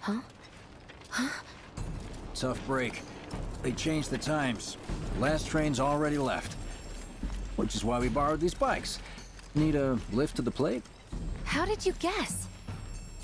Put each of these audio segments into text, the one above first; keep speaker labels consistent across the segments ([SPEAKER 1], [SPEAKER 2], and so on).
[SPEAKER 1] Huh? Huh?
[SPEAKER 2] Tough break. They changed the times. Last train's already left. Which is why we borrowed these bikes. Need a lift to the plate?
[SPEAKER 1] How did you guess?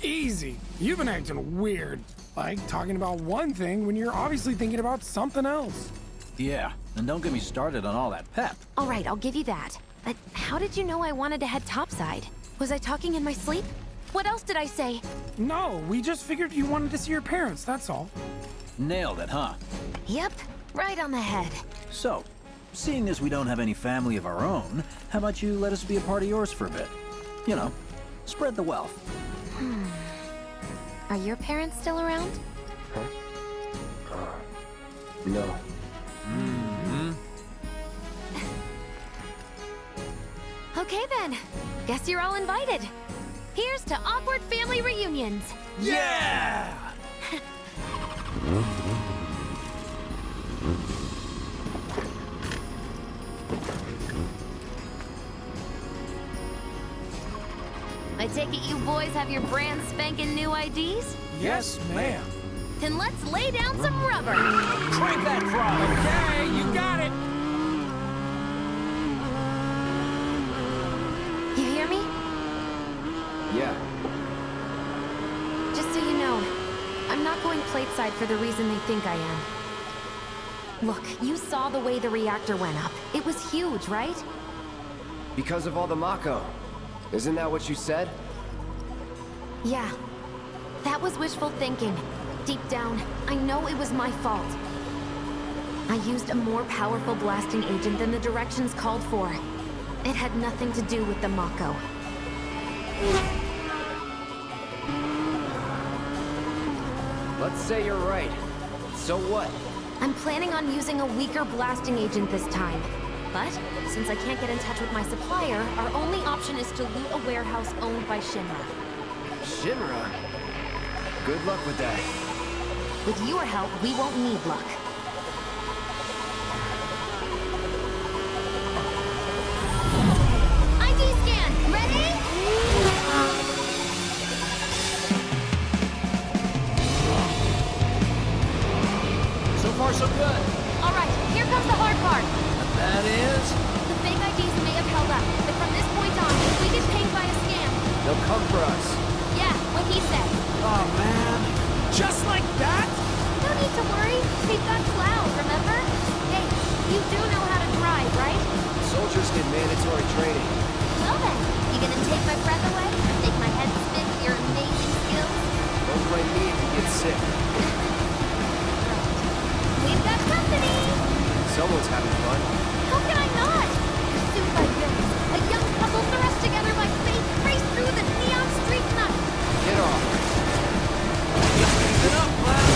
[SPEAKER 3] Easy. You've been acting weird. Like talking about one thing when you're obviously thinking about something else.
[SPEAKER 2] Yeah, and don't get me started on all that pep.
[SPEAKER 1] All right, I'll give you that. But how did you know I wanted to head topside? Was I talking in my sleep? What else did I say?
[SPEAKER 3] No, we just figured you wanted to see your parents, that's all.
[SPEAKER 2] Nailed it, huh?
[SPEAKER 1] Yep, right on the head.
[SPEAKER 2] So, seeing as we don't have any family of our own, how about you let us be a part of yours for a bit? You know, spread the wealth.
[SPEAKER 1] Are your parents still around?
[SPEAKER 4] No.
[SPEAKER 1] Okay then. Guess you're all invited. Here's to awkward family reunions.
[SPEAKER 2] Yeah!
[SPEAKER 1] I take it you boys have your brand spanking new IDs?
[SPEAKER 3] Yes, ma'am.
[SPEAKER 1] Then let's lay down some rubber.
[SPEAKER 2] Crank that throttle!
[SPEAKER 3] Okay, you got it.
[SPEAKER 1] You hear me?
[SPEAKER 4] Yeah.
[SPEAKER 1] Just so you know, I'm not going plateside for the reason they think I am. Look, you saw the way the reactor went up. It was huge, right?
[SPEAKER 4] Because of all the Mako. Isn't that what you said?
[SPEAKER 1] Yeah. That was wishful thinking. Deep down, I know it was my fault. I used a more powerful blasting agent than the directions called for. It had nothing to do with the Mako.
[SPEAKER 4] Let's say you're right. So what?
[SPEAKER 1] I'm planning on using a weaker blasting agent this time. But, since I can't get in touch with my supplier, our only option is to loot a warehouse owned by Shinra.
[SPEAKER 4] Shinra? Good luck with that.
[SPEAKER 1] With your help, we won't need luck. ID scan! Ready?
[SPEAKER 2] So far, so good.
[SPEAKER 1] Alright, here comes the hard part.
[SPEAKER 2] That is...
[SPEAKER 1] The fake IDs may have held up, but from this point on, if we get pinged by a scam...
[SPEAKER 4] They'll come for us.
[SPEAKER 1] Yeah, what he said.
[SPEAKER 2] Oh, man.
[SPEAKER 3] Just like that?
[SPEAKER 1] No need to worry. They've got Cloud, remember? Hey, you do know how to drive, right?
[SPEAKER 4] Soldiers get mandatory training.
[SPEAKER 1] Well then, you gonna take my breath away? Make my head spin with your amazing skills?
[SPEAKER 4] Don't blame me if you get sick.
[SPEAKER 1] We've got company!
[SPEAKER 4] Someone's having fun.
[SPEAKER 1] How can I not? Pursued by villains, a young couple thrust together by fate race through the neon street night.
[SPEAKER 4] Get off.
[SPEAKER 2] Keep it up, Cloud.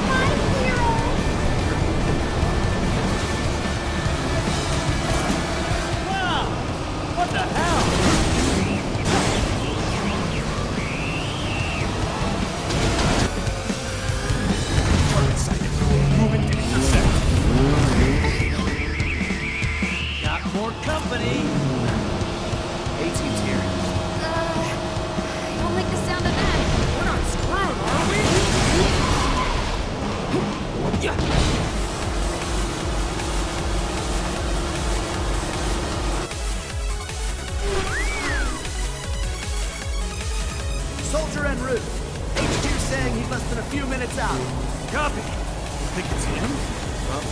[SPEAKER 1] My hero!
[SPEAKER 2] Wow! What the hell?
[SPEAKER 3] Target sighted. Moving to intercept.
[SPEAKER 2] Got more company.
[SPEAKER 4] A-Team's here.
[SPEAKER 1] I don't like the sound of that.
[SPEAKER 3] We're not screwed, are we?
[SPEAKER 5] Soldier en route. HQ saying he's less than a few minutes out.
[SPEAKER 3] Copy. Think it's him?
[SPEAKER 5] Well,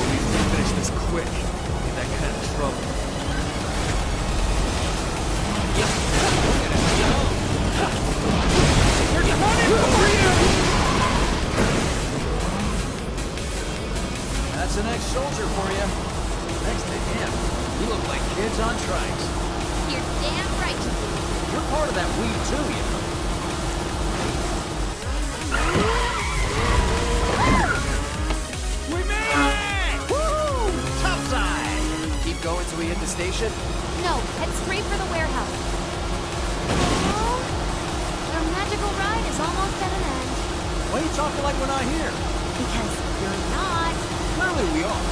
[SPEAKER 5] we need to finish this quick. In that kind of trouble.
[SPEAKER 3] They're coming for you!
[SPEAKER 2] That's an ex-soldier for you. Next to him, you look like kids on trikes.
[SPEAKER 1] You're damn right.
[SPEAKER 2] You're part of that we too, you know.
[SPEAKER 3] We made it!
[SPEAKER 2] Woo! Topside!
[SPEAKER 4] Keep going till we hit the station?
[SPEAKER 1] No, head straight for the warehouse. Oh, our magical ride is almost at an end.
[SPEAKER 2] Why are you talking like we're not here?
[SPEAKER 1] Because you're not.
[SPEAKER 2] Clearly we are.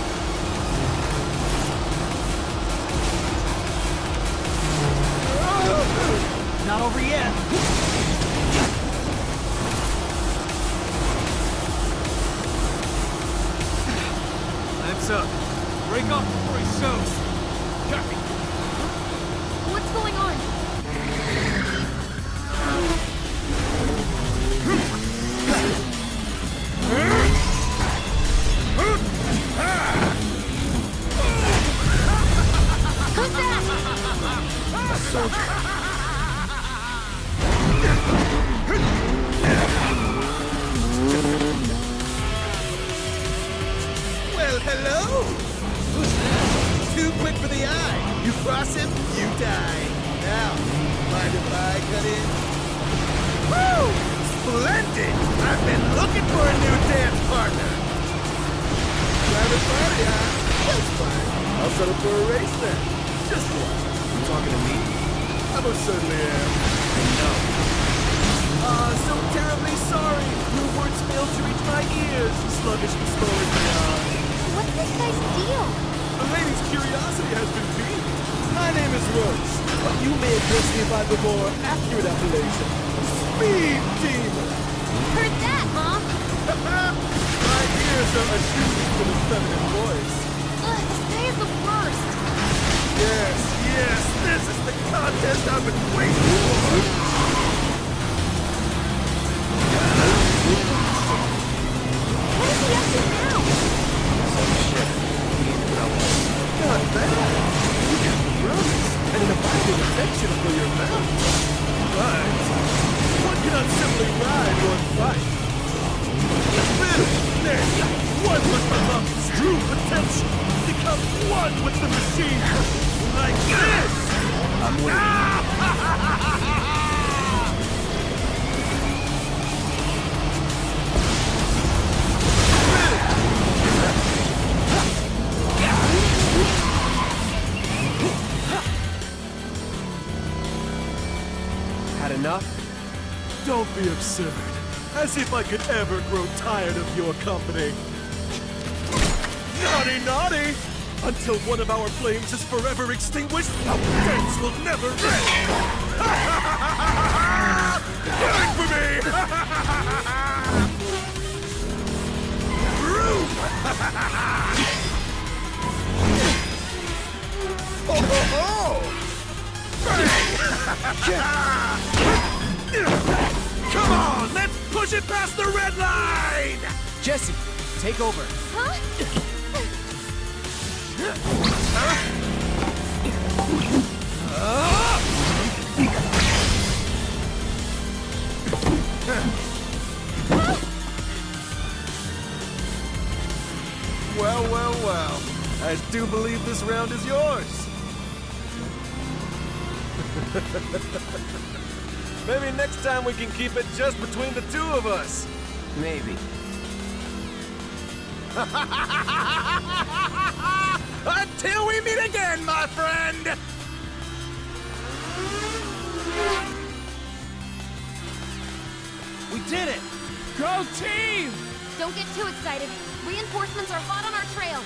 [SPEAKER 5] Not over yet. soldier.
[SPEAKER 6] Well, hello! Who's that? Too quick for the eye. You cross him, you die. Now, mind if I cut in? Woo! Splendid! I've been looking for a new dance partner. Private party, huh? That's fine. I'll settle for a race then. Just one.
[SPEAKER 5] You talking to me?
[SPEAKER 6] I most certainly am.
[SPEAKER 5] No.
[SPEAKER 6] So terribly sorry. Your words failed to reach my ears. Sluggish and slow as they are.
[SPEAKER 1] What's this guy's deal?
[SPEAKER 6] The lady's curiosity has been piqued. My name is Roach, but you may address me by the more accurate appellation, Speed Demon.
[SPEAKER 1] Heard that, huh?
[SPEAKER 6] My ears are attuned to the feminine voice.
[SPEAKER 1] Ugh, this guy is the worst.
[SPEAKER 6] Yes, yes, this is the contest I've been waiting for.
[SPEAKER 1] What is he up to now?
[SPEAKER 6] Not bad. You have the promise and an abiding affection for your mount. But one cannot simply ride one fight. Then one must unlock its true potential. Become one with the machine. Like this.
[SPEAKER 2] I'm waiting.
[SPEAKER 5] Had enough?
[SPEAKER 6] Don't be absurd. As if I could ever grow tired of your company. Naughty, naughty! Until one of our flames is forever extinguished, our dance will never end! Wait for me! Ho, ho, ho! Come on, let's push it past the red line!
[SPEAKER 5] Jesse, take over.
[SPEAKER 1] Huh?
[SPEAKER 6] Well, well, well. I do believe this round is yours. Maybe next time we can keep it just between the two of us.
[SPEAKER 5] Maybe.
[SPEAKER 6] Until we meet again, my friend!
[SPEAKER 2] We did it!
[SPEAKER 3] Go team!
[SPEAKER 1] Don't get too excited. Reinforcements are hot on our trail.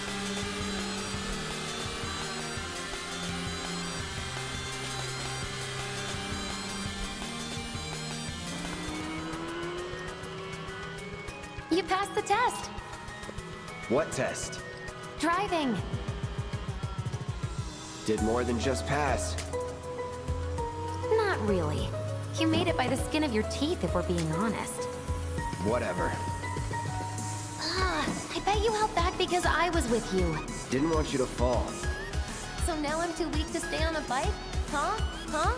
[SPEAKER 1] You passed the test.
[SPEAKER 4] What test?
[SPEAKER 1] Driving.
[SPEAKER 4] Did more than just pass.
[SPEAKER 1] Not really. You made it by the skin of your teeth, if we're being honest.
[SPEAKER 4] Whatever.
[SPEAKER 1] I bet you held back because I was with you.
[SPEAKER 4] Didn't want you to fall.
[SPEAKER 1] So now I'm too weak to stay on a bike? Huh? Huh?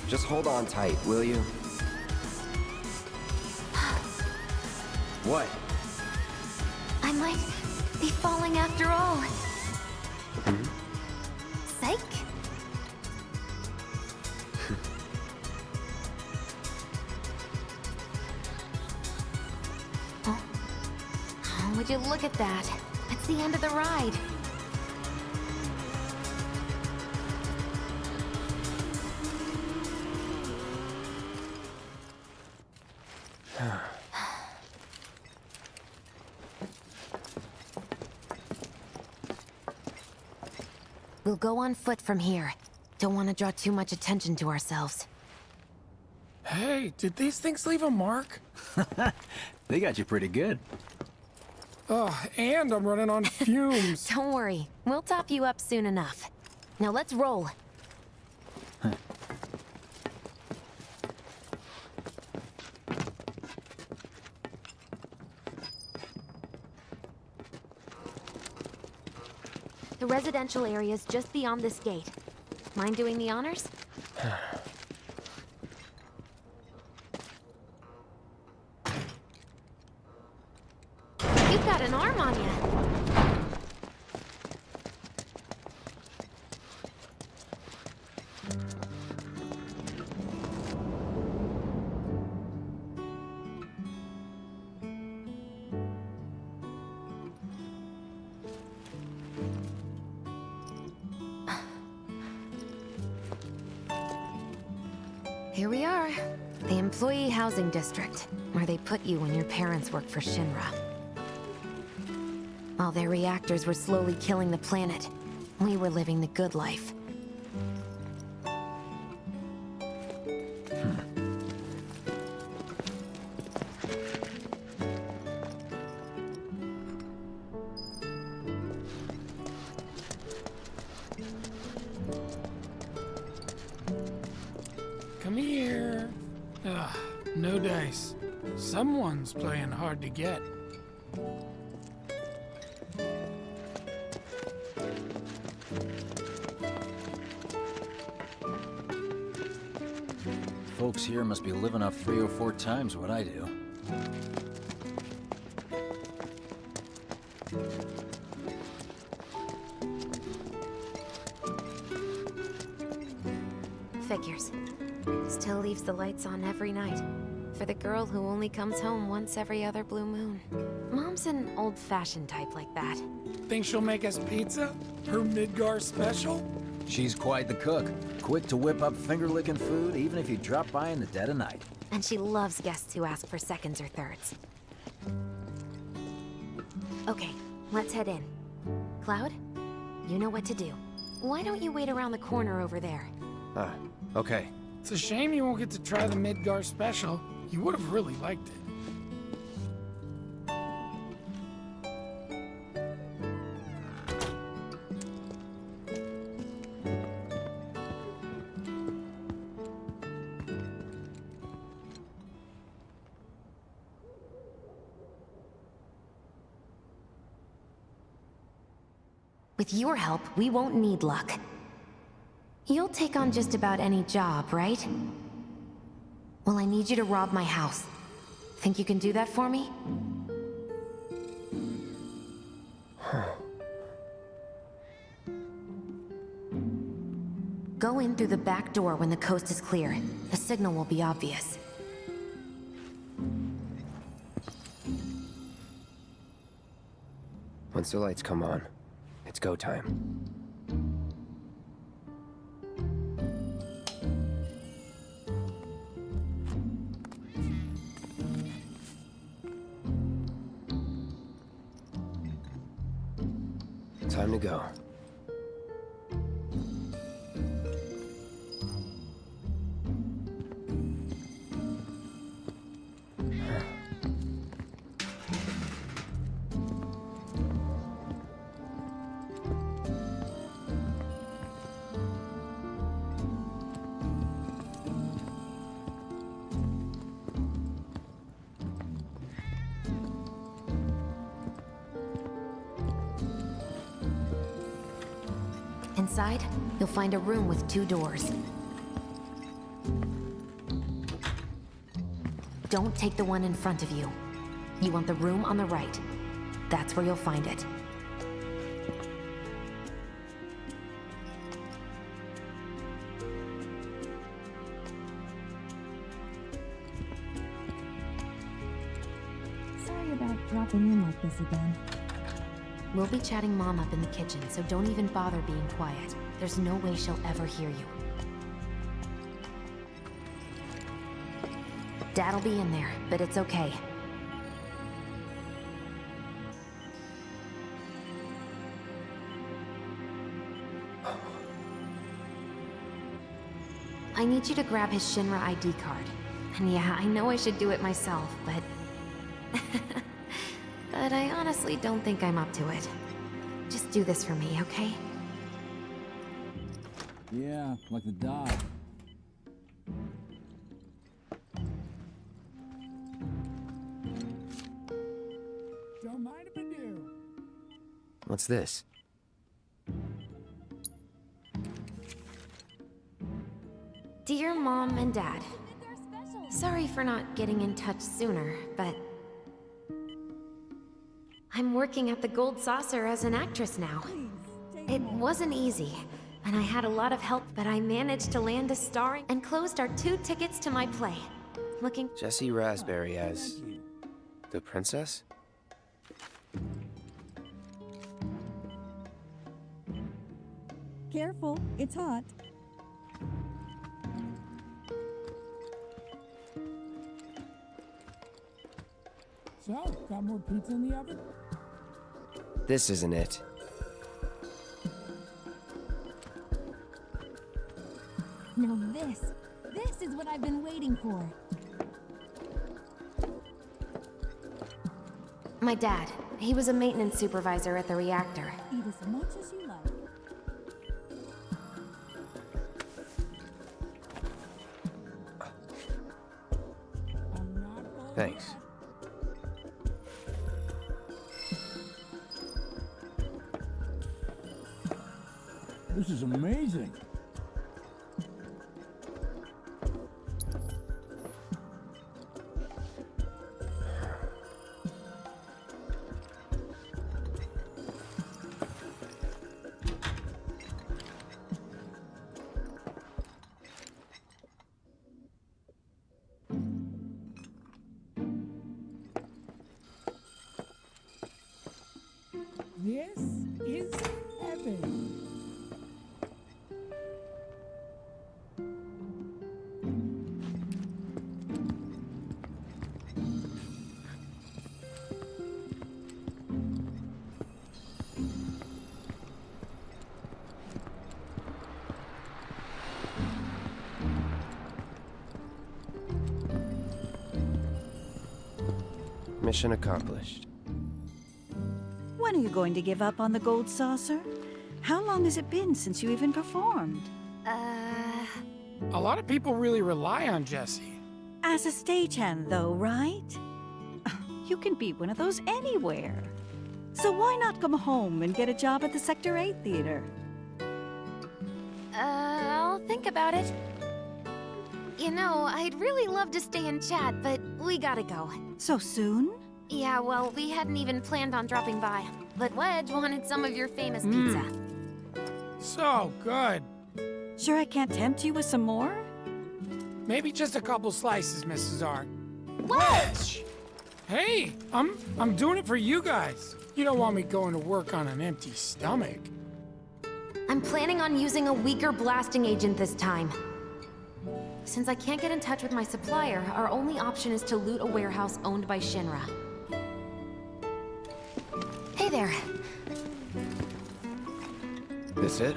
[SPEAKER 4] Just hold on tight, will you? What?
[SPEAKER 1] I might be falling after all. Psych. Oh, would you look at that? It's the end of the ride. We'll go on foot from here. Don't want to draw too much attention to ourselves.
[SPEAKER 3] Hey, did these things leave a mark?
[SPEAKER 2] They got you pretty good.
[SPEAKER 3] Ugh, and I'm running on fumes.
[SPEAKER 1] Don't worry, we'll top you up soon enough. Now let's roll. The residential area is just beyond this gate. Mind doing the honors? You've got an arm on you. Here we are. The Employee Housing District, where they put you when your parents worked for Shinra. While their reactors were slowly killing the planet, we were living the good life.
[SPEAKER 3] Come here. Ugh, no dice. Someone's playing hard to get.
[SPEAKER 2] Folks here must be living off 3 or 4 times what I do.
[SPEAKER 1] Figures. Still leaves the lights on every night. For the girl who only comes home once every other blue moon. Mom's an old-fashioned type like that.
[SPEAKER 3] Think she'll make us pizza? Her Midgar special?
[SPEAKER 2] She's quite the cook. Quick to whip up finger-licking food, even if you drop by in the dead of night.
[SPEAKER 1] And she loves guests who ask for seconds or thirds. Okay, let's head in. Cloud, you know what to do. Why don't you wait around the corner over there?
[SPEAKER 4] Okay.
[SPEAKER 3] It's a shame you won't get to try the Midgar special. You would have really liked it.
[SPEAKER 1] With your help, we won't need luck. You'll take on just about any job, right? Well, I need you to rob my house. Think you can do that for me? Go in through the back door when the coast is clear. The signal will be obvious.
[SPEAKER 4] Once the lights come on, it's go time. Time to go.
[SPEAKER 1] Inside, you'll find a room with 2 doors. Don't take the one in front of you. You want the room on the right. That's where you'll find it.
[SPEAKER 7] Sorry about dropping in like this again.
[SPEAKER 1] We'll be chatting Mom up in the kitchen, so don't even bother being quiet. There's no way she'll ever hear you. Dad'll be in there, but it's okay. I need you to grab his Shinra ID card. And yeah, I know I should do it myself, but... But I honestly don't think I'm up to it. Just do this for me, okay?
[SPEAKER 2] Yeah, like the dog.
[SPEAKER 3] Don't mind if I do.
[SPEAKER 4] What's this?
[SPEAKER 1] Dear Mom and Dad, sorry for not getting in touch sooner, but I'm working at the Gold Saucer as an actress now. It wasn't easy, and I had a lot of help, but I managed to land a starring and closed our 2 tickets to my play. Looking...
[SPEAKER 8] Jessie Raspberry as the princess?
[SPEAKER 7] Careful, it's hot.
[SPEAKER 3] So, got more pizza in the oven?
[SPEAKER 8] This isn't it.
[SPEAKER 7] Now this is what I've been waiting for.
[SPEAKER 1] My dad. He was a maintenance supervisor at the reactor.
[SPEAKER 7] Eat as much as you like.
[SPEAKER 8] Thanks.
[SPEAKER 2] This is amazing.
[SPEAKER 3] This is heaven.
[SPEAKER 8] Mission accomplished.
[SPEAKER 9] When are you going to give up on the Gold Saucer? How long has it been since you even performed?
[SPEAKER 3] A lot of people really rely on Jessie.
[SPEAKER 9] As a stagehand, though, right? You can be one of those anywhere. So why not come home and get a job at the Sector 8 theater?
[SPEAKER 1] I'll think about it. You know, I'd really love to stay and chat, but we gotta go.
[SPEAKER 9] So soon?
[SPEAKER 1] Yeah, well, we hadn't even planned on dropping by. But Wedge wanted some of your famous pizza.
[SPEAKER 3] So good.
[SPEAKER 9] Sure I can't tempt you with some more?
[SPEAKER 3] Maybe just a couple slices, Mrs. R.
[SPEAKER 1] Wedge!
[SPEAKER 3] Hey, I'm doing it for you guys. You don't want me going to work on an empty stomach.
[SPEAKER 1] I'm planning on using a weaker blasting agent this time. Since I can't get in touch with my supplier, our only option is to loot a warehouse owned by Shinra. Hey there.
[SPEAKER 8] This it?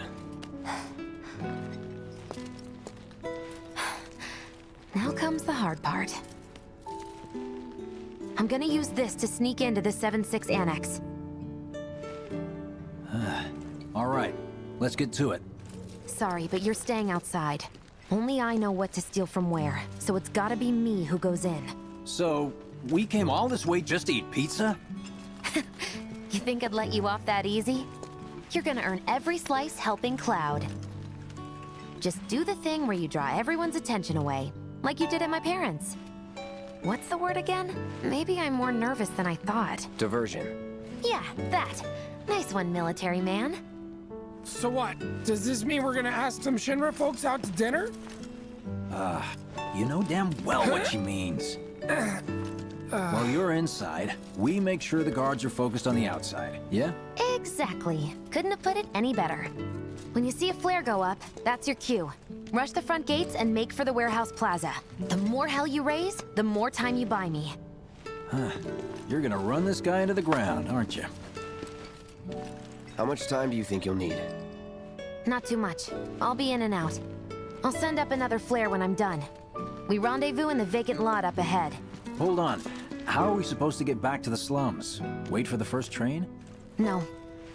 [SPEAKER 1] Now comes the hard part. I'm gonna use this to sneak into the 7-6 annex.
[SPEAKER 2] All right, let's get to it.
[SPEAKER 1] Sorry, but you're staying outside. Only I know what to steal from where, so it's gotta be me who goes in.
[SPEAKER 2] So, we came all this way just to eat pizza?
[SPEAKER 1] You think I'd let you off that easy? You're gonna earn every slice helping Cloud. Just do the thing where you draw everyone's attention away, like you did at my parents'. What's the word again? Maybe I'm more nervous than I thought.
[SPEAKER 8] Diversion.
[SPEAKER 1] Yeah, that. Nice one, military man.
[SPEAKER 3] So what? Does this mean we're gonna ask some Shinra folks out to dinner?
[SPEAKER 2] You know damn well what she means. While you're inside, we make sure the guards are focused on the outside, yeah?
[SPEAKER 1] Exactly. Couldn't have put it any better. When you see a flare go up, that's your cue. Rush the front gates and make for the warehouse plaza. The more hell you raise, the more time you buy me.
[SPEAKER 2] You're gonna run this guy into the ground, aren't you?
[SPEAKER 8] How much time do you think you'll need?
[SPEAKER 1] Not too much. I'll be in and out. I'll send up another flare when I'm done. We rendezvous in the vacant lot up ahead.
[SPEAKER 2] Hold on. How are we supposed to get back to the slums? Wait for the first train?
[SPEAKER 1] No.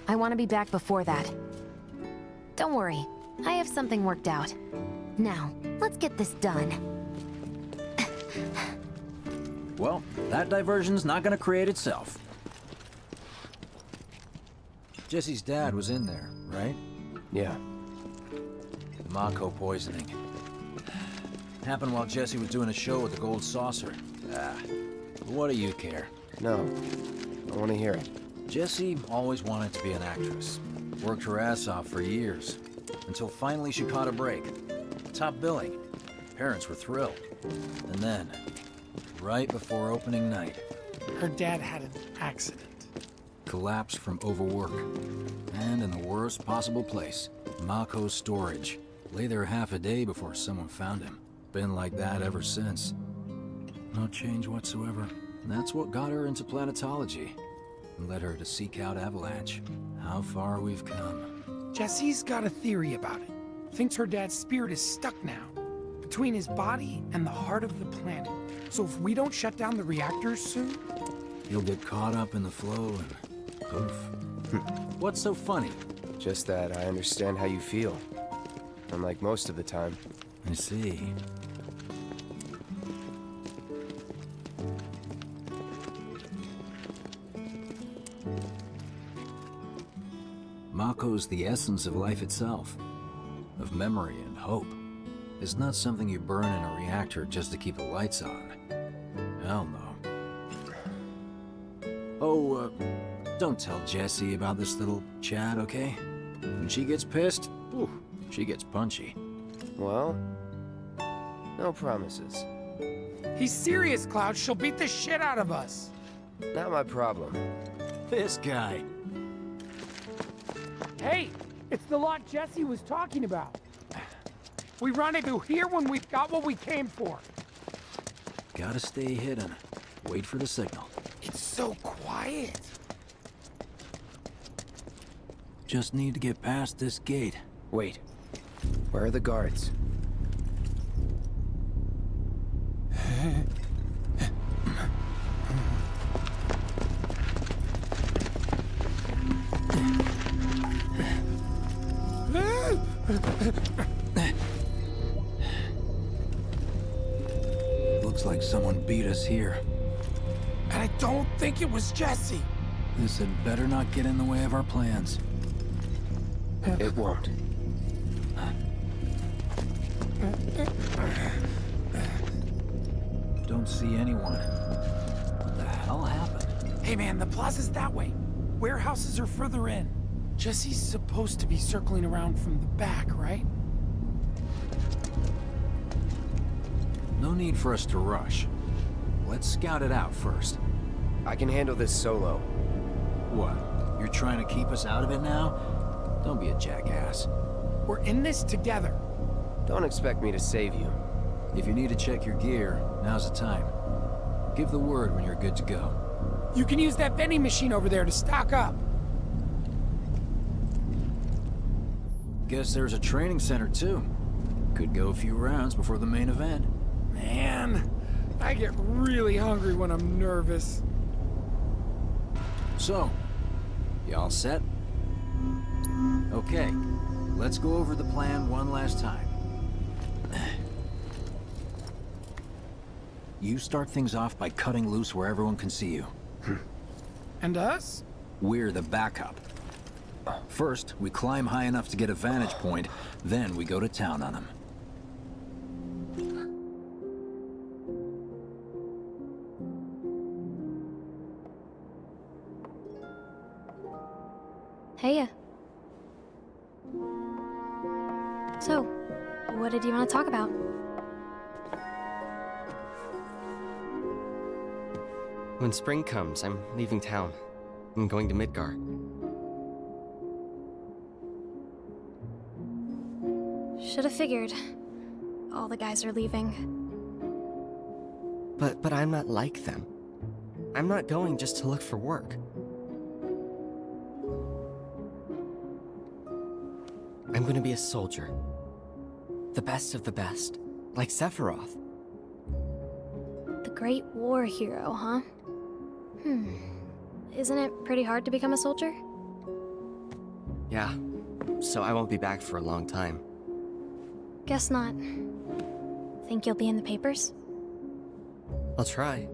[SPEAKER 1] I want to be back before that. Don't worry. I have something worked out. Now, let's get this done.
[SPEAKER 2] Well, that diversion's not gonna create itself. Jesse's dad was in there, right?
[SPEAKER 8] Yeah.
[SPEAKER 2] The Mako poisoning. Happened while Jesse was doing a show with the Gold Saucer. What do you care?
[SPEAKER 8] No. I want to hear it.
[SPEAKER 2] Jessie always wanted to be an actress. Worked her ass off for years. Until finally she caught a break. Top billing. Parents were thrilled. And then, right before opening night,
[SPEAKER 3] Her dad had an accident.
[SPEAKER 2] collapsed from overwork. And in the worst possible place, Mako's storage. Lay there half a day before someone found him. Been like that ever since. No change whatsoever. And that's what got her into planetology. And led her to seek out Avalanche. How far we've come.
[SPEAKER 3] Jesse's got a theory about it. Thinks her dad's spirit is stuck now, between his body and the heart of the planet. So if we don't shut down the reactors soon...
[SPEAKER 2] You'll get caught up in the flow and poof. What's so funny?
[SPEAKER 8] Just that I understand how you feel. Unlike most of the time.
[SPEAKER 2] I see. Mako's the essence of life itself. Of memory and hope. It's not something you burn in a reactor just to keep the lights on. Hell no. Oh, don't tell Jessie about this little chat, okay? When she gets pissed, ooh, she gets punchy.
[SPEAKER 8] Well, no promises.
[SPEAKER 3] He's serious, Cloud. She'll beat the shit out of us.
[SPEAKER 8] Not my problem.
[SPEAKER 2] This guy.
[SPEAKER 3] Hey, it's the lot Jesse was talking about. We rendezvous here when we've got what we came for.
[SPEAKER 2] Gotta stay hidden. Wait for the signal.
[SPEAKER 3] It's so quiet.
[SPEAKER 2] Just need to get past this gate.
[SPEAKER 8] Wait. Where are the guards?
[SPEAKER 2] Looks like someone beat us here.
[SPEAKER 3] And I don't think it was Jesse.
[SPEAKER 2] This had better not get in the way of our plans.
[SPEAKER 8] It won't.
[SPEAKER 2] Don't see anyone. What the hell happened?
[SPEAKER 3] Hey man, the plaza's that way. Warehouses are further in. Jesse's supposed to be circling around from the back, right?
[SPEAKER 2] No need for us to rush. Let's scout it out first.
[SPEAKER 8] I can handle this solo.
[SPEAKER 2] What? You're trying to keep us out of it now? Don't be a jackass.
[SPEAKER 3] We're in this together.
[SPEAKER 8] Don't expect me to save you.
[SPEAKER 2] If you need to check your gear, now's the time. Give the word when you're good to go.
[SPEAKER 3] You can use that vending machine over there to stock up.
[SPEAKER 2] Guess there's a training center too. Could go a few rounds before the main event.
[SPEAKER 3] Man, I get really hungry when I'm nervous.
[SPEAKER 2] So, you all set? Okay, let's go over the plan one last time. You start things off by cutting loose where everyone can see you.
[SPEAKER 3] And us?
[SPEAKER 2] We're the backup. First, we climb high enough to get a vantage point, then we go to town on them.
[SPEAKER 10] Heya. So, what did you want to talk about?
[SPEAKER 11] When spring comes, I'm leaving town. I'm going to Midgar.
[SPEAKER 10] Should have figured. All the guys are leaving.
[SPEAKER 11] But I'm not like them. I'm not going just to look for work. I'm going to be a soldier. The best of the best. Like Sephiroth.
[SPEAKER 10] The Great War hero, huh? Isn't it pretty hard to become a soldier?
[SPEAKER 11] Yeah. So I won't be back for a long time.
[SPEAKER 10] Guess not. Think you'll be in the papers?
[SPEAKER 11] I'll try.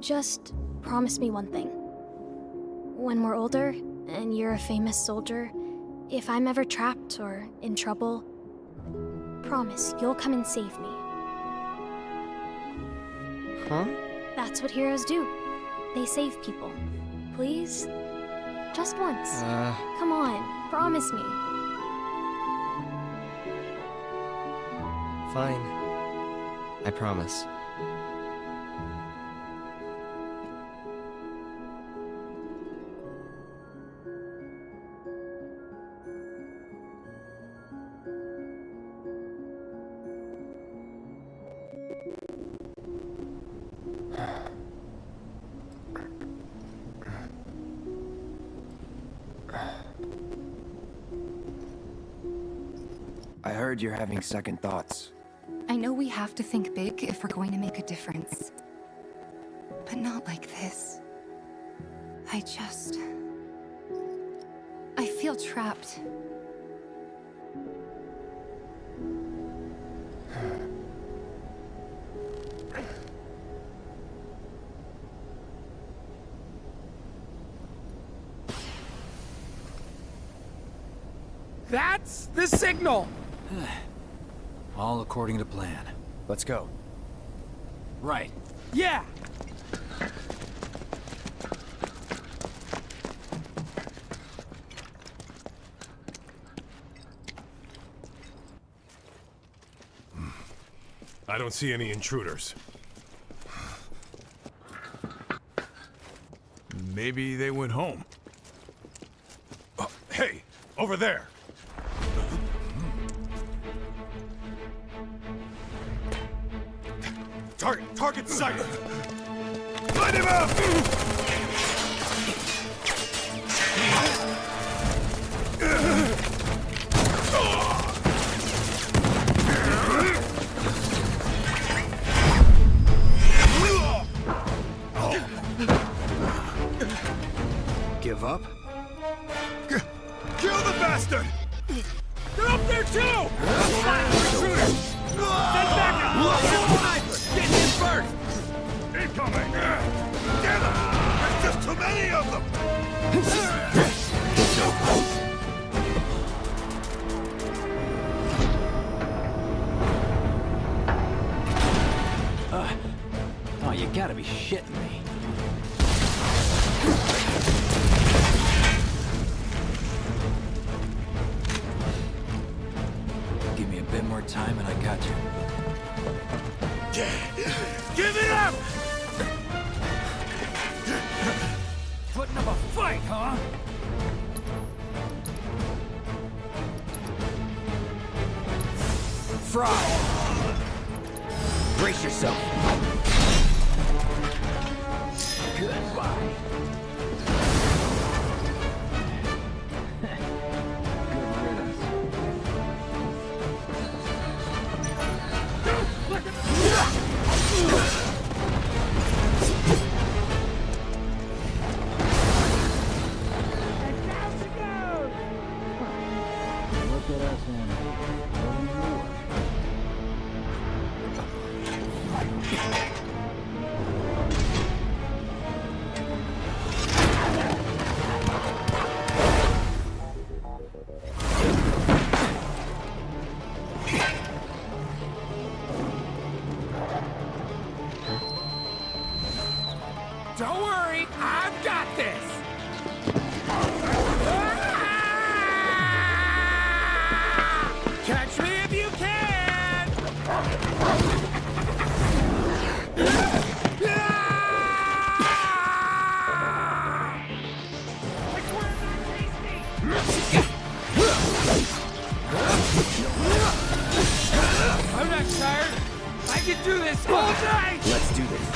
[SPEAKER 10] Just promise me one thing. When we're older, and you're a famous soldier, if I'm ever trapped or in trouble, promise you'll come and save me.
[SPEAKER 11] Huh?
[SPEAKER 10] That's what heroes do. They save people. Please? Just once. Come on, promise me.
[SPEAKER 11] Fine. I promise.
[SPEAKER 8] I heard you're having second thoughts.
[SPEAKER 12] I know we have to think big if we're going to make a difference. But not like this. I feel trapped.
[SPEAKER 3] That's the signal!
[SPEAKER 2] All according to plan.
[SPEAKER 8] Let's go.
[SPEAKER 2] Right.
[SPEAKER 3] Yeah!
[SPEAKER 5] I don't see any intruders. Maybe they went home. Oh, hey! Over there! Target sighted! Light him up!
[SPEAKER 2] Give up?
[SPEAKER 5] Kill the bastard! They're up there too! Shooter! Send backup! Sniper! Get him first! Incoming! Get him! There's just too many of them!
[SPEAKER 2] Oh, you gotta be shitting me. Give me a bit more time and I got you.
[SPEAKER 5] Give it up! Putting up a fight, huh?
[SPEAKER 2] Fry! Brace yourself. Goodbye. Good riddance. Look at us, man.
[SPEAKER 3] Don't worry, I've got this! Catch me if you can! I'm not tired. I can do this all night!
[SPEAKER 8] Let's do this.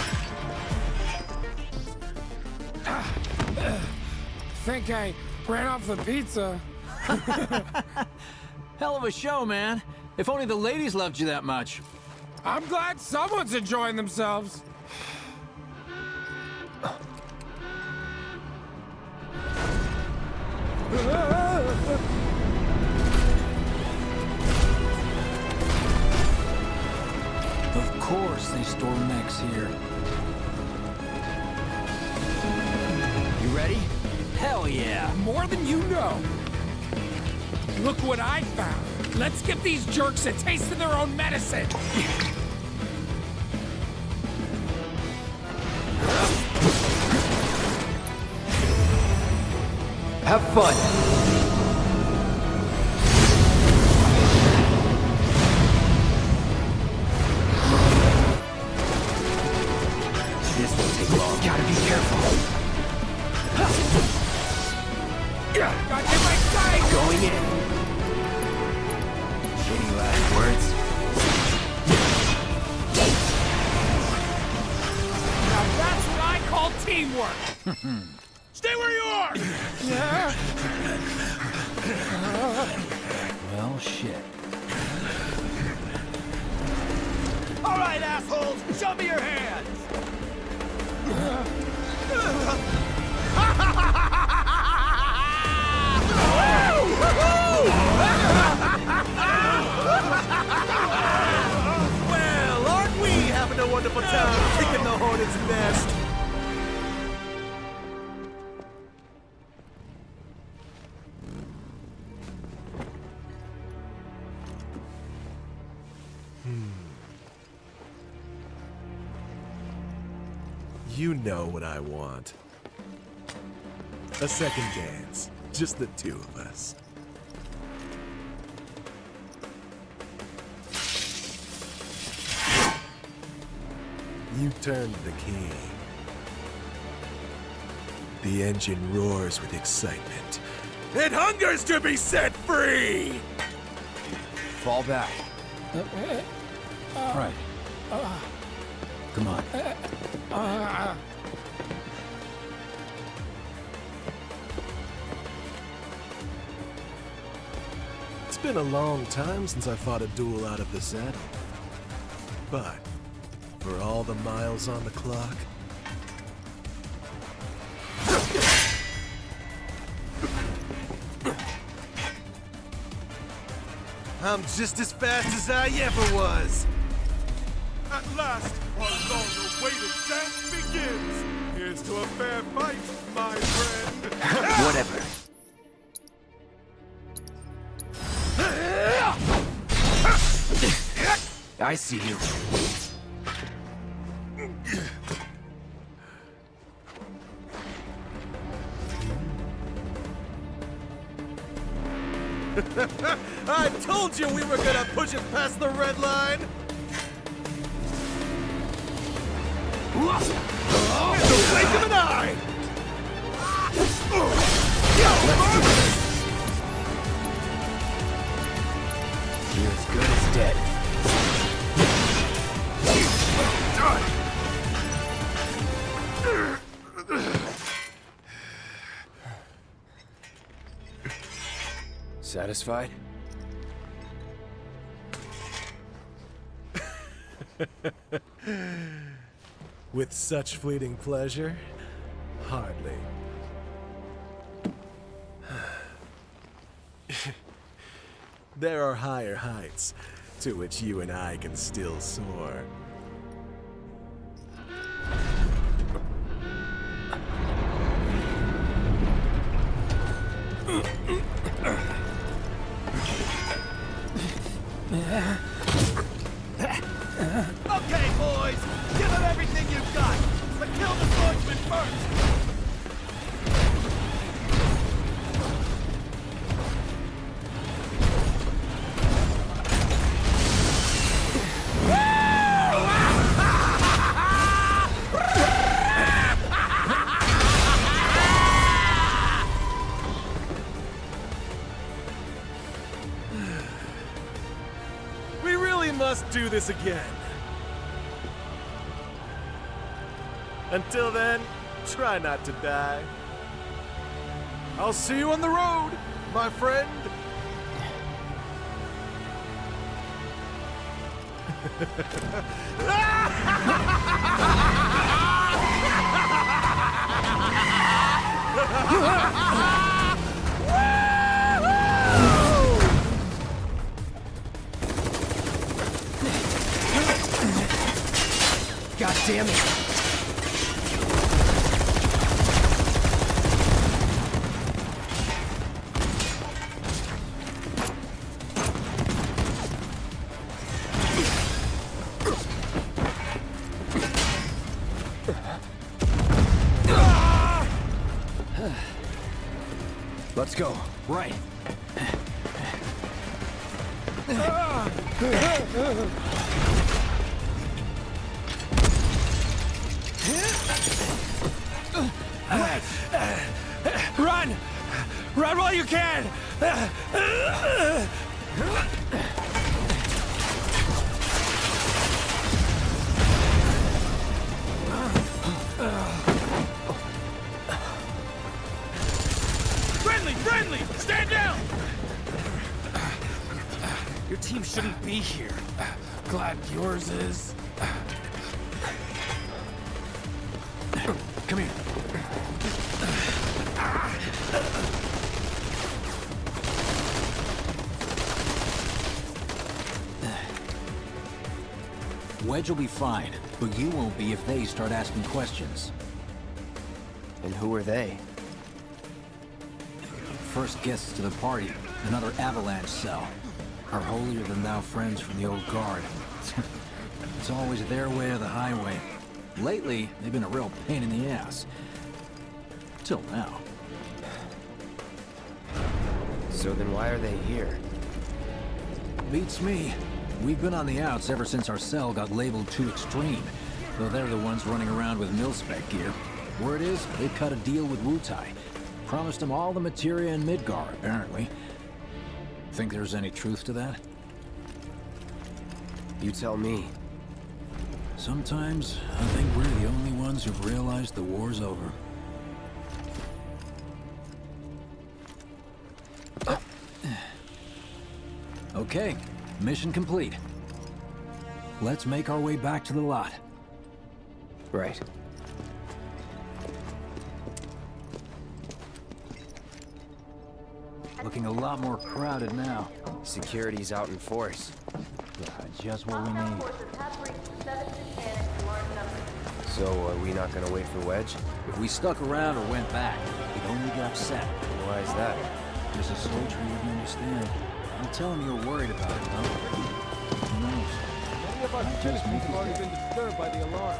[SPEAKER 3] Think I ran off the pizza.
[SPEAKER 2] Hell of a show, man. If only the ladies loved you that much.
[SPEAKER 3] I'm glad someone's enjoying themselves.
[SPEAKER 2] Of course they store mechs here.
[SPEAKER 11] You ready?
[SPEAKER 4] Hell yeah!
[SPEAKER 3] More than you know. Look what I found. Let's give these jerks a taste of their own medicine.
[SPEAKER 4] Have fun! This won't take long. Gotta be careful.
[SPEAKER 3] Got hit by sight!
[SPEAKER 4] Going in. Any last words?
[SPEAKER 3] Now that's what I call teamwork!
[SPEAKER 5] Stay where you are!
[SPEAKER 2] Well, shit.
[SPEAKER 5] All right, assholes, show me your hands!
[SPEAKER 6] Well, aren't we having a wonderful time kicking the hornet's nest? You know what I want. A second dance. Just the two of us. You turned the key. The engine roars with excitement. It hungers to be set free!
[SPEAKER 4] Fall back.
[SPEAKER 2] Right. Come on.
[SPEAKER 6] It's been a long time since I fought a duel out of the saddle. But, for all the miles on the clock... I'm just as fast as I ever was!
[SPEAKER 5] At last, our long-awaited dance begins! Here's to a fair fight, my friend!
[SPEAKER 4] Whatever. I see you.
[SPEAKER 6] I told you we were gonna push it past the red line! In the blink of an eye!
[SPEAKER 4] You're as good as dead.
[SPEAKER 8] Satisfied?
[SPEAKER 6] With such fleeting pleasure? Hardly. There are higher heights to which you and I can still soar.
[SPEAKER 5] Okay, boys, give them everything you've got, but kill the swordsman first!
[SPEAKER 6] We really must do this again. Until then, try not to die. I'll see you on the road, my friend.
[SPEAKER 4] God damn it!
[SPEAKER 8] Let's go.
[SPEAKER 2] Right.
[SPEAKER 3] Run! Run while you can!
[SPEAKER 5] Friendly! Stand down!
[SPEAKER 3] Your team shouldn't be here. Glad yours is.
[SPEAKER 2] Come here. Wedge will be fine, but you won't be if they start asking questions.
[SPEAKER 8] And who are they?
[SPEAKER 2] First guests to the party, another avalanche cell. Our holier-than-thou friends from the old guard. It's always their way or the highway. Lately, they've been a real pain in the ass. Till now.
[SPEAKER 8] So then why are they here?
[SPEAKER 2] Beats me. We've been on the outs ever since our cell got labeled too extreme. Though they're the ones running around with mil-spec gear. Word is, they've cut a deal with Wutai. Promised them all the materia in Midgar, apparently. Think there's any truth to that?
[SPEAKER 8] You tell me.
[SPEAKER 2] Sometimes, I think we're the only ones who've realized the war's over. Okay, mission complete. Let's make our way back to the lot.
[SPEAKER 8] Right.
[SPEAKER 2] Looking a lot more crowded now.
[SPEAKER 8] Security's out in force.
[SPEAKER 2] Yeah, just what we need.
[SPEAKER 8] So, are we not gonna wait for Wedge?
[SPEAKER 2] If we stuck around or went back, we'd only get upset.
[SPEAKER 8] Why is that?
[SPEAKER 2] There's a soldier you wouldn't understand. I'll tell him you're worried about it, though. Who knows?
[SPEAKER 5] Many of our citizens have already been disturbed by the alarm.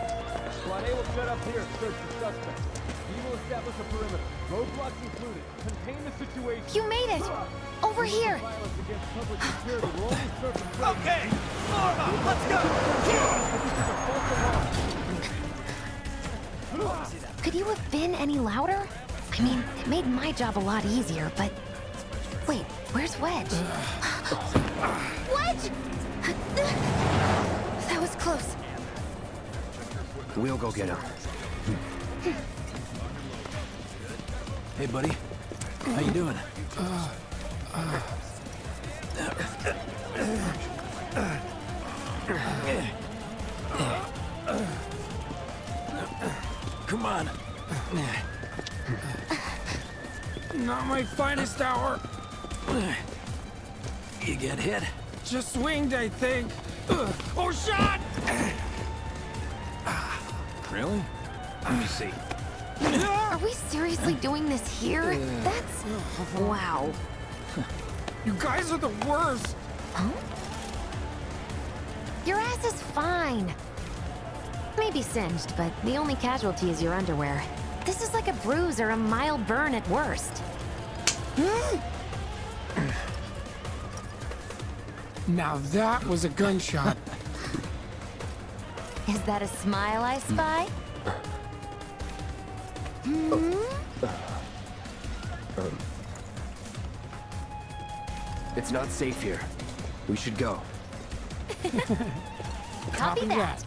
[SPEAKER 5] Squad A will set up here and search the suspect. We will establish a perimeter, roadblocks included. Contain the situation.
[SPEAKER 1] You made it! Over here!
[SPEAKER 5] Okay! Norma, let's go!
[SPEAKER 1] Could you have been any louder? I mean, it made my job a lot easier, but... Wait, where's Wedge? Wedge! That was close.
[SPEAKER 8] We'll go get him.
[SPEAKER 2] Hey, buddy. How you doing? Come on.
[SPEAKER 3] Not my finest hour.
[SPEAKER 2] You get hit?
[SPEAKER 3] Just swinged, I think. Oh, shot!
[SPEAKER 2] Really? Let me see.
[SPEAKER 1] Are we seriously doing this here? That's... Wow.
[SPEAKER 3] You guys are the worst.
[SPEAKER 1] Huh? Your ass is fine. Maybe singed, but the only casualty is your underwear. This is like a bruise or a mild burn at worst.
[SPEAKER 3] Now that was a gunshot.
[SPEAKER 1] Is that a smile I spy?
[SPEAKER 8] It's not safe here. We should go.
[SPEAKER 1] Copy that.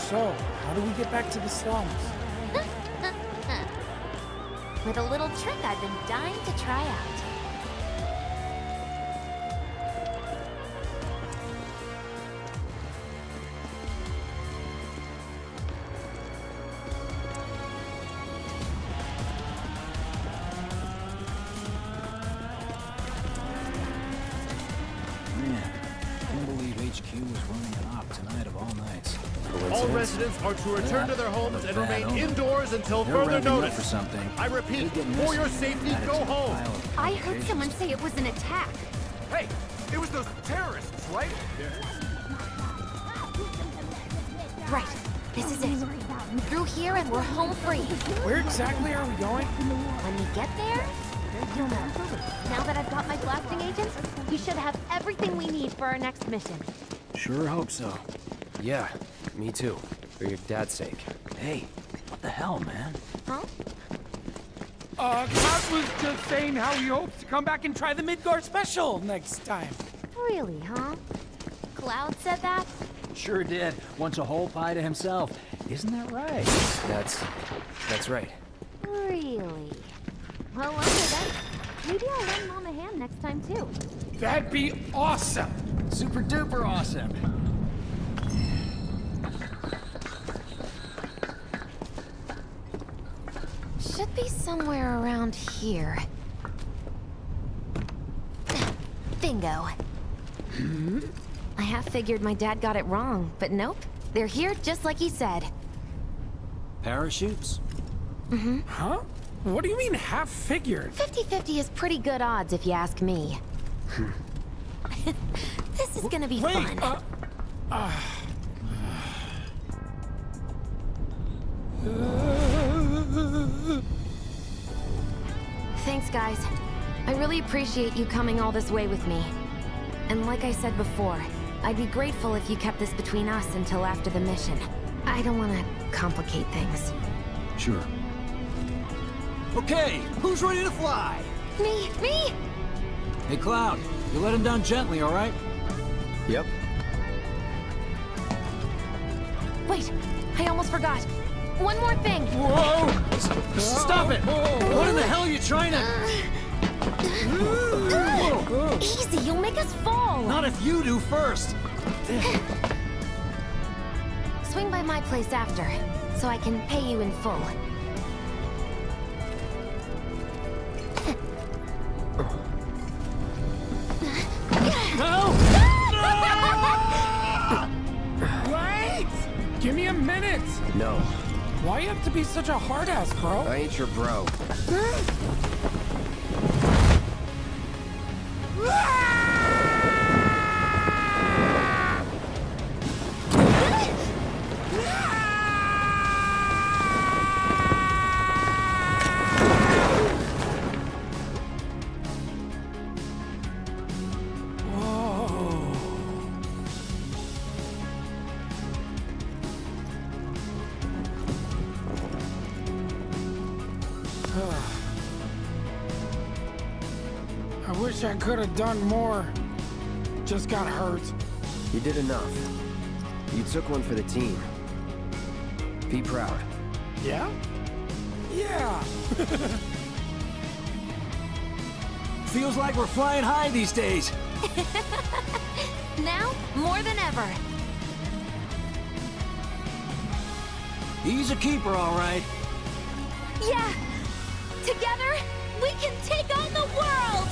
[SPEAKER 3] So, how do we get back to the slums?
[SPEAKER 1] With a little trick I've been dying to try out.
[SPEAKER 5] All residents are to return to their homes and remain indoors until further notice.
[SPEAKER 2] For something.
[SPEAKER 5] I repeat, for your safety, go home.
[SPEAKER 1] I heard someone say it was an attack.
[SPEAKER 5] Hey, it was those terrorists, right?
[SPEAKER 1] Right. This is it. Through here and we're home free.
[SPEAKER 3] Where exactly are we going?
[SPEAKER 1] When we get there, you'll know. Now that I've got my blasting agents, we should have everything we need for our next mission.
[SPEAKER 2] Sure hope so.
[SPEAKER 8] Yeah, me too. For your dad's sake.
[SPEAKER 2] Hey, what the hell, man?
[SPEAKER 1] Huh?
[SPEAKER 3] Cloud was just saying how he hopes to come back and try the Midgar special next time.
[SPEAKER 1] Really, huh? Cloud said that?
[SPEAKER 2] Sure did. Wants a whole pie to himself. Isn't that right?
[SPEAKER 8] That's right.
[SPEAKER 1] Really? Well, okay then. Maybe I'll lend Mom a hand next time too.
[SPEAKER 3] That'd be awesome.
[SPEAKER 2] Super duper awesome.
[SPEAKER 1] Should be somewhere around here. Bingo. I half figured my dad got it wrong, but nope. They're here just like he said.
[SPEAKER 2] Parachutes?
[SPEAKER 3] Huh? What do you mean half figured?
[SPEAKER 1] 50-50 is pretty good odds if you ask me. This is gonna be fun. Thanks, guys. I really appreciate you coming all this way with me. And like I said before, I'd be grateful if you kept this between us until after the mission. I don't want to complicate things.
[SPEAKER 2] Sure. Okay, who's ready to fly?
[SPEAKER 1] Me!
[SPEAKER 2] Hey, Cloud, you let him down gently, all right?
[SPEAKER 8] Yep.
[SPEAKER 1] Wait, I almost forgot. One more thing.
[SPEAKER 2] Whoa! Stop it! What in the hell are you trying to...
[SPEAKER 1] Easy, you'll make us fall.
[SPEAKER 2] Not if you do first.
[SPEAKER 1] Swing by my place after, so I can pay you in full.
[SPEAKER 2] No!
[SPEAKER 3] Wait! Give me a minute!
[SPEAKER 8] No.
[SPEAKER 3] Why you have to be such a hard-ass, bro?
[SPEAKER 8] I ain't your bro.
[SPEAKER 3] I wish I could have done more. Just got hurt.
[SPEAKER 8] You did enough. You took one for the team. Be proud.
[SPEAKER 3] Yeah? Yeah!
[SPEAKER 2] Feels like we're flying high these days.
[SPEAKER 1] Now, more than ever.
[SPEAKER 2] He's a keeper, all right.
[SPEAKER 1] Yeah! Together, we can take on the world!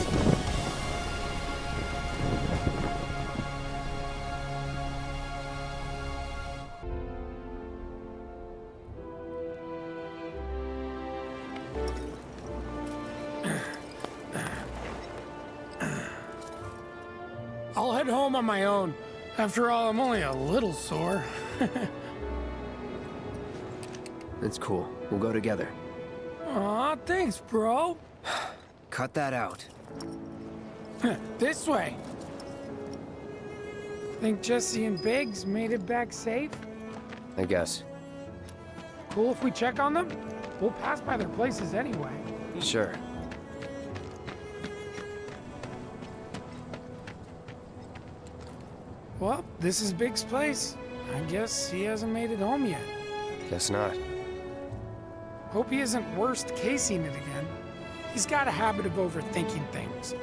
[SPEAKER 3] I'll head home on my own. After all, I'm only a little sore.
[SPEAKER 8] It's cool. We'll go together.
[SPEAKER 3] Aw, thanks, bro.
[SPEAKER 8] Cut that out.
[SPEAKER 3] This way. Think Jesse and Biggs made it back safe?
[SPEAKER 8] I guess.
[SPEAKER 3] Cool if we check on them? We'll pass by their places anyway.
[SPEAKER 8] Sure.
[SPEAKER 3] Well, this is Biggs' place. I guess he hasn't made it home yet.
[SPEAKER 8] Guess not.
[SPEAKER 3] Hope he isn't worst casing it again. He's got a habit of overthinking things,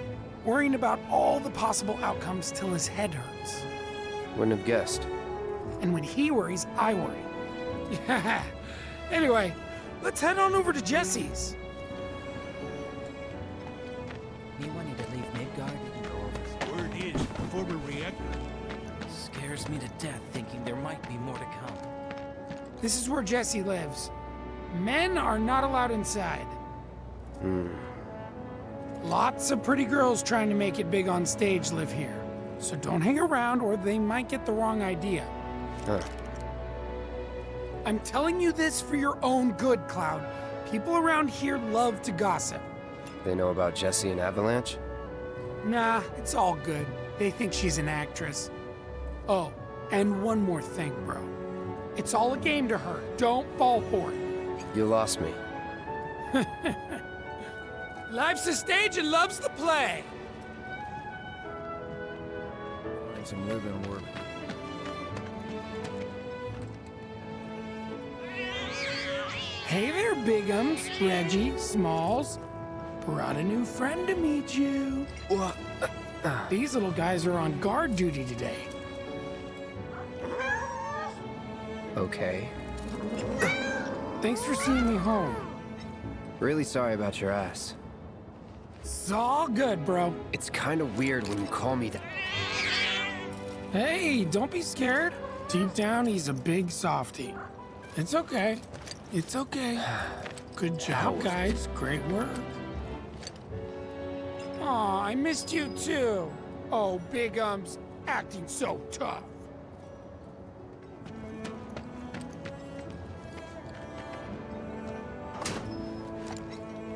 [SPEAKER 3] worrying about all the possible outcomes till his head hurts.
[SPEAKER 8] Wouldn't have guessed.
[SPEAKER 3] And when he worries, I worry. Yeah. Anyway, let's head on over to Jesse's.
[SPEAKER 11] Me wanting to leave Midgard and go over.
[SPEAKER 5] Word is, former reactor.
[SPEAKER 11] Scares me to death thinking there might be more to come.
[SPEAKER 3] This is where Jesse lives. Men are not allowed inside. Lots of pretty girls trying to make it big on stage live here. So don't hang around or they might get the wrong idea.
[SPEAKER 8] Huh.
[SPEAKER 3] I'm telling you this for your own good, Cloud. People around here love to gossip.
[SPEAKER 8] They know about Jessie and Avalanche?
[SPEAKER 3] Nah, it's all good. They think she's an actress. Oh, and one more thing, bro. It's all a game to her. Don't fall for it.
[SPEAKER 8] You lost me.
[SPEAKER 3] Life's a stage and love's the play.
[SPEAKER 2] Find some live-in work.
[SPEAKER 3] Hey there, Bigums, Reggie, Smalls. Brought a new friend to meet you.
[SPEAKER 8] What?
[SPEAKER 3] These little guys are on guard duty today.
[SPEAKER 8] Okay.
[SPEAKER 3] Thanks for seeing me home.
[SPEAKER 8] Really sorry about your ass.
[SPEAKER 3] It's all good, bro.
[SPEAKER 8] It's kind of weird when you call me that.
[SPEAKER 3] Hey, don't be scared. Deep down, he's a big softie. It's okay. It's okay. Good job, guys. Great work. Aw, I missed you too. Oh, Bigums, acting so tough.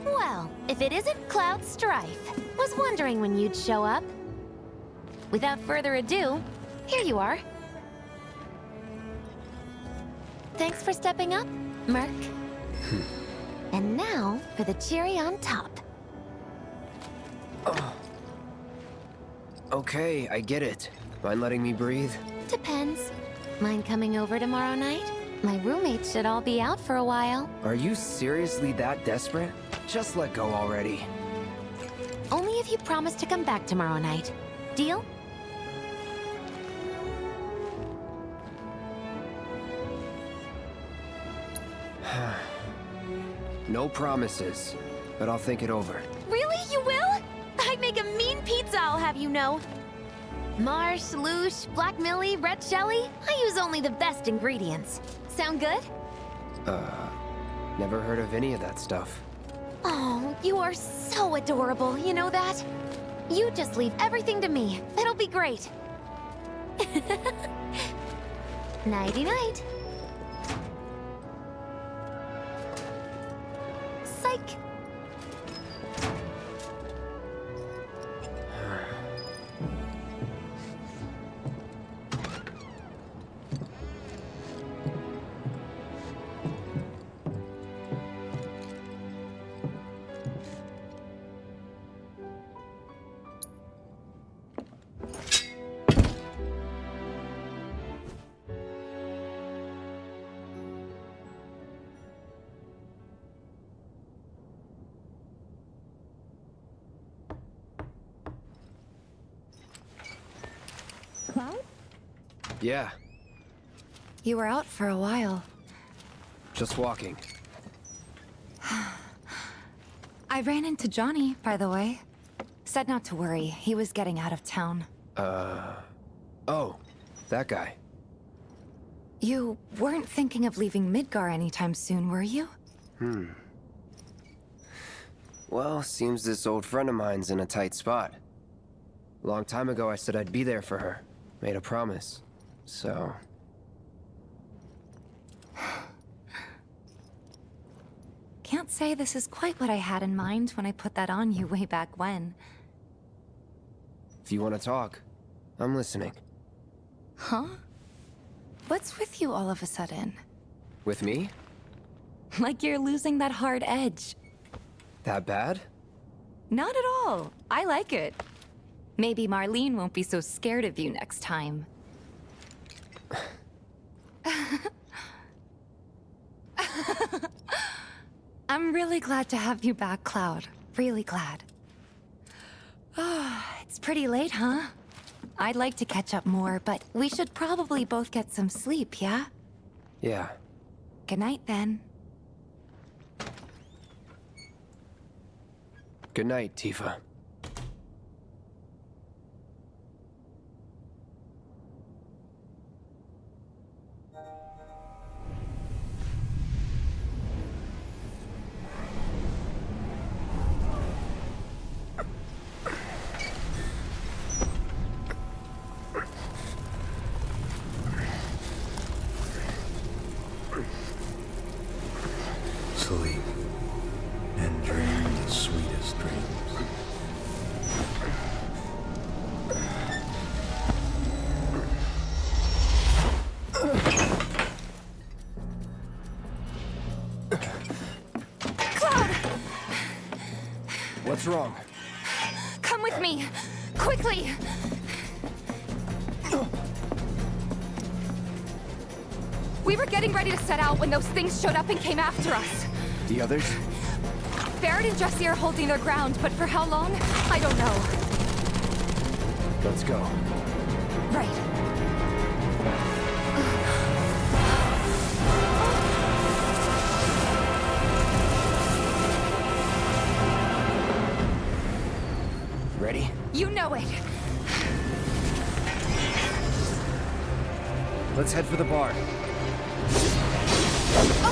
[SPEAKER 1] Well, if it isn't Cloud Strife. Was wondering when you'd show up. Without further ado, here you are. Thanks for stepping up, Merc. And now for the cherry on top.
[SPEAKER 8] Okay, I get it. Mind letting me breathe?
[SPEAKER 1] Depends. Mind coming over tomorrow night? My roommates should all be out for a while.
[SPEAKER 8] Are you seriously that desperate? Just let go already.
[SPEAKER 1] Only if you promise to come back tomorrow night. Deal?
[SPEAKER 8] No promises, but I'll think it over.
[SPEAKER 1] Really? You will? I make a mean pizza, I'll have you know. Marsh, Loosh, Black Millie, Red Shelly. I use only the best ingredients. Sound good?
[SPEAKER 8] Never heard of any of that stuff.
[SPEAKER 1] Oh, you are so adorable, you know that? You just leave everything to me. It'll be great. Nighty-night. Psych.
[SPEAKER 12] Cloud?
[SPEAKER 8] Yeah,
[SPEAKER 12] You were out for a while.
[SPEAKER 8] just walking.
[SPEAKER 12] I ran into Johnny, by the way. Said not to worry, he was getting out of town.
[SPEAKER 8] Oh, that guy.
[SPEAKER 12] You weren't thinking of leaving Midgar anytime soon, were you?
[SPEAKER 8] Well, seems this old friend of mine's in a tight spot. A long time ago I said I'd be there for her. Made a promise. So...
[SPEAKER 12] Can't say this is quite what I had in mind when I put that on you way back when.
[SPEAKER 8] if you want to talk, I'm listening.
[SPEAKER 12] Huh? What's with you all of a sudden?
[SPEAKER 8] With me?
[SPEAKER 12] Like you're losing that hard edge.
[SPEAKER 8] That bad?
[SPEAKER 12] Not at all. I like it. Maybe Marlene won't be so scared of you next time. I'm really glad to have you back, Cloud. Really glad. It's pretty late, huh? I'd like to catch up more, but we should probably both get some sleep, yeah?
[SPEAKER 8] Yeah.
[SPEAKER 12] Good night, then.
[SPEAKER 8] Good night, Tifa.
[SPEAKER 13] sleep and dream the sweetest dreams.
[SPEAKER 8] What's wrong?
[SPEAKER 12] Come with me! Quickly! We were getting ready to set out when those things showed up and came after us.
[SPEAKER 8] The others?
[SPEAKER 12] Barrett and Jesse are holding their ground, but for how long? I don't know.
[SPEAKER 8] Let's go.
[SPEAKER 12] Right.
[SPEAKER 8] Ready?
[SPEAKER 12] You know it.
[SPEAKER 8] Let's head for the bar.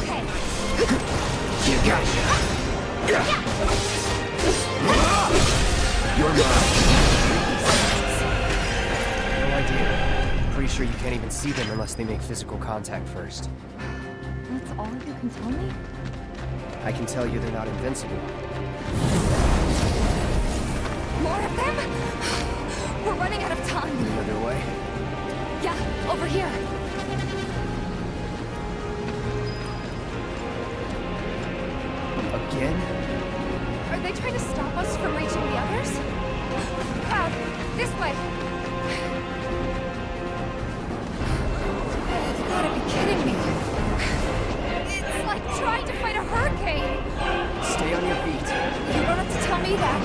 [SPEAKER 12] Okay.
[SPEAKER 8] You got it. You're mine. No idea. Pretty sure you can't even see them unless they make physical contact first.
[SPEAKER 12] That's all you can tell me?
[SPEAKER 8] I can tell you they're not invincible.
[SPEAKER 12] More of them? We're running out of time.
[SPEAKER 8] Another way?
[SPEAKER 12] Yeah, over here.
[SPEAKER 8] Again?
[SPEAKER 12] Are they trying to stop us from reaching the others? Cloud, this way. You've gotta be kidding me. It's like trying to fight a hurricane.
[SPEAKER 8] Stay on your feet.
[SPEAKER 12] You don't have to tell me that.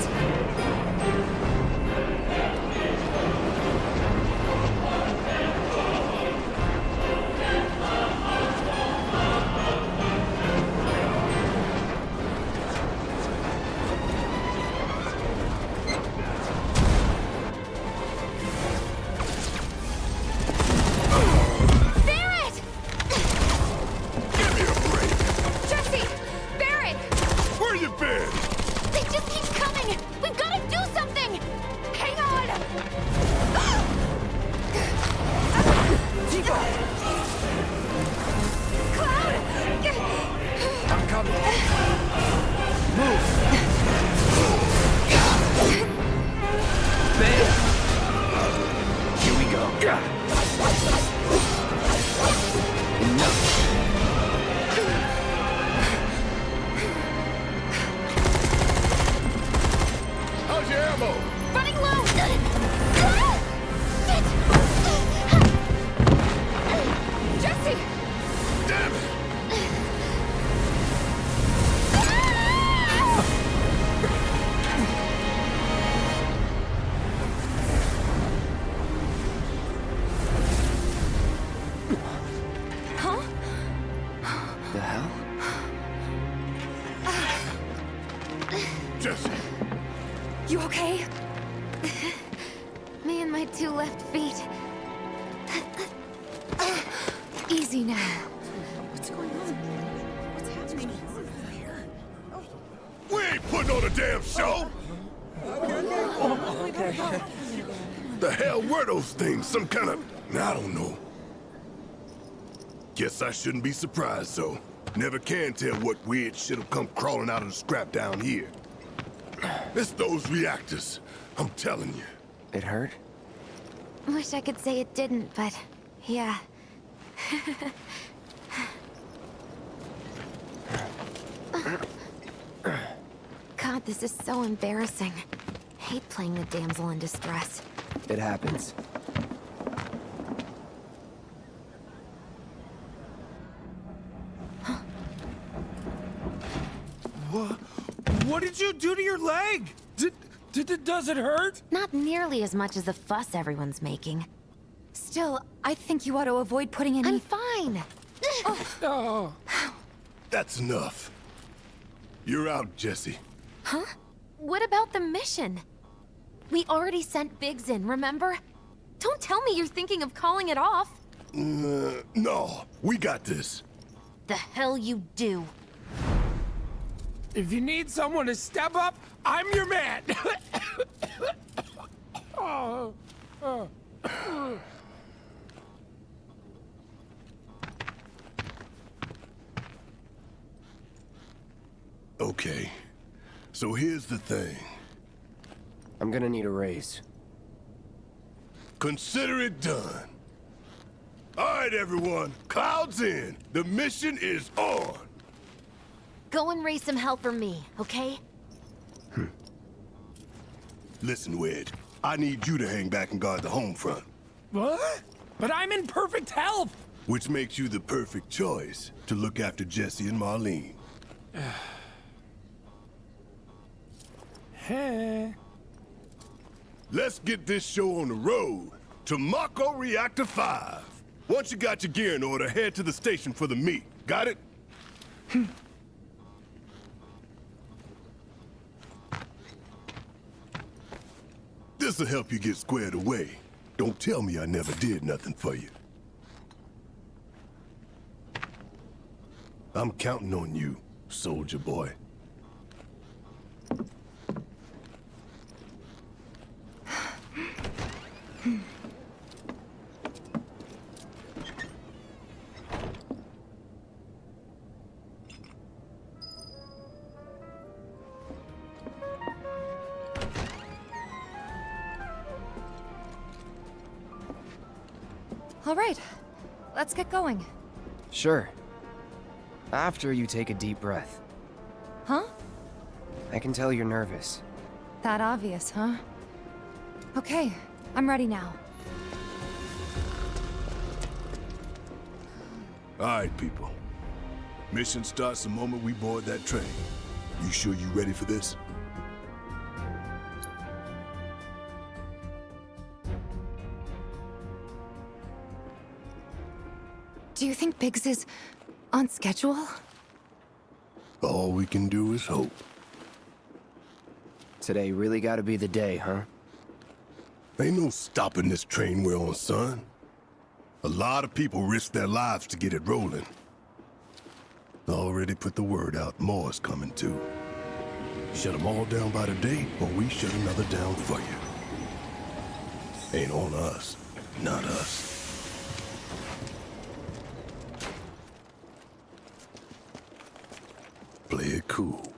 [SPEAKER 12] You okay?
[SPEAKER 1] Me and my two left feet. Easy now.
[SPEAKER 7] What's going on? What's happening?
[SPEAKER 5] We ain't putting on a damn show! The hell were those things? Some kind of... I don't know. Guess I shouldn't be surprised, though. Never can tell what weird shit'll come crawling out of the scrap down here. It's those reactors. I'm telling you.
[SPEAKER 8] It hurt?
[SPEAKER 1] Wish I could say it didn't, but yeah. God, this is so embarrassing. Hate playing the damsel in distress.
[SPEAKER 8] It happens.
[SPEAKER 3] What did you do to your leg? Does it hurt?
[SPEAKER 1] Not nearly as much as the fuss everyone's making.
[SPEAKER 12] Still, I think you ought to avoid putting any...
[SPEAKER 1] I'm fine.
[SPEAKER 3] Oh.
[SPEAKER 5] That's enough. You're out, Jesse.
[SPEAKER 1] Huh? What about the mission? We already sent Biggs in, remember? Don't tell me you're thinking of calling it off.
[SPEAKER 5] No, we got this.
[SPEAKER 1] The hell you do.
[SPEAKER 3] If you need someone to step up, I'm your man.
[SPEAKER 14] Okay. So here's the thing.
[SPEAKER 8] I'm gonna need a raise.
[SPEAKER 14] Consider it done. All right, everyone. Clouds in. The mission is on.
[SPEAKER 1] Go and raise some hell for me, okay?
[SPEAKER 14] Listen, Wedge. I need you to hang back and guard the home front.
[SPEAKER 3] What? But I'm in perfect health!
[SPEAKER 14] Which makes you the perfect choice to look after Jesse and Marlene.
[SPEAKER 3] Hey.
[SPEAKER 14] Let's get this show on the road to Mako Reactor 5. Once you got your gear in order, head to the station for the meet. Got it? This'll help you get squared away. Don't tell me I never did nothing for you. I'm counting on you, soldier boy.
[SPEAKER 12] All right, let's get going.
[SPEAKER 8] Sure. After you take a deep breath.
[SPEAKER 12] Huh?
[SPEAKER 8] I can tell you're nervous.
[SPEAKER 12] That obvious, huh? Okay, I'm ready now.
[SPEAKER 14] All right, people. Mission starts the moment we board that train. You sure you ready for this?
[SPEAKER 12] Do you think Biggs is on schedule?
[SPEAKER 14] All we can do is hope.
[SPEAKER 8] Today really gotta be the day, huh?
[SPEAKER 14] Ain't no stopping this train we're on, son. A lot of people risk their lives to get it rolling. Already put the word out, more is coming too. Shut them all down by today, or we shut another down for you. Ain't on us, not us. Play it cool.